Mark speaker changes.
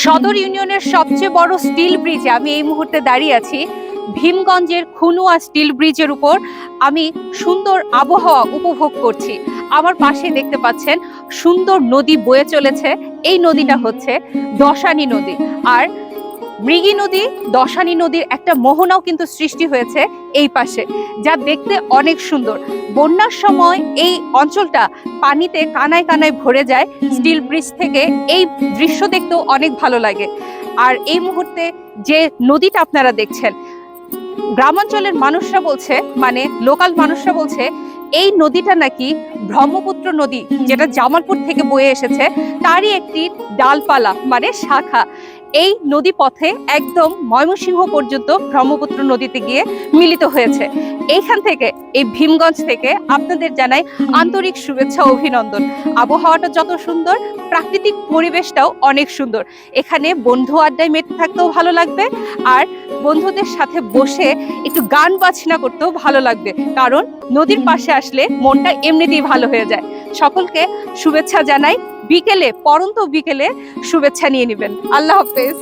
Speaker 1: সদর ইউনিয়নের সবচেয়ে বড় স্টিল ব্রিজে আমি এই মুহূর্তে দাঁড়িয়ে আছি। ভীমগঞ্জের খুনুয়া স্টিল ব্রিজের উপর আমি সুন্দর আবহাওয়া উপভোগ করছি। আমার পাশে দেখতে পাচ্ছেন সুন্দর নদী বয়ে চলেছে। এই নদীটা হচ্ছে দশানী নদী। আর মৃগী নদী দশানী নদীর একটা মোহনাও কিন্তু সৃষ্টি হয়েছে এই পাশে, যা দেখতে অনেক সুন্দর। বন্যার সময় এই অঞ্চলটা পানিতে কানায় কানায় ভরে যায়। স্টিল ব্রিজ থেকে এই দৃশ্য দেখতেও অনেক ভালো লাগে। আর এই মুহূর্তে যে নদীটা আপনারা দেখছেন, গ্রামাঞ্চলের মানুষরা বলছে, মানে লোকাল মানুষরা বলছে, এই নদীটা নাকি ব্রহ্মপুত্র নদী, যেটা জামালপুর থেকে বয়ে এসেছে, তারই একটি ডালপালা মানে শাখা। এই নদী পথে একদম ময়মনসিংহ পর্যন্ত ব্রহ্মপুত্র নদীতে গিয়ে মিলিত হয়েছে। এইখান থেকে, এই ভীমগঞ্জ থেকে আপনাদের জানাই আন্তরিক শুভেচ্ছা ও অভিনন্দন। আবহাওয়াটা যত সুন্দর, প্রাকৃতিক পরিবেশটাও অনেক সুন্দর। এখানে বন্ধু আড্ডায় মেতে থাকতেও ভালো লাগবে, আর বন্ধুদের সাথে বসে একটু গান বাজনা করতেও ভালো লাগবে, কারণ নদীর পাশে আসলে মনটা এমনিতেই ভালো হয়ে যায়। সকলকে শুভেচ্ছা জানাই। বিকেলে, পড়ন্ত বিকেলে শুভেচ্ছা নিয়ে নেবেন। আল্লাহ হাফেজ।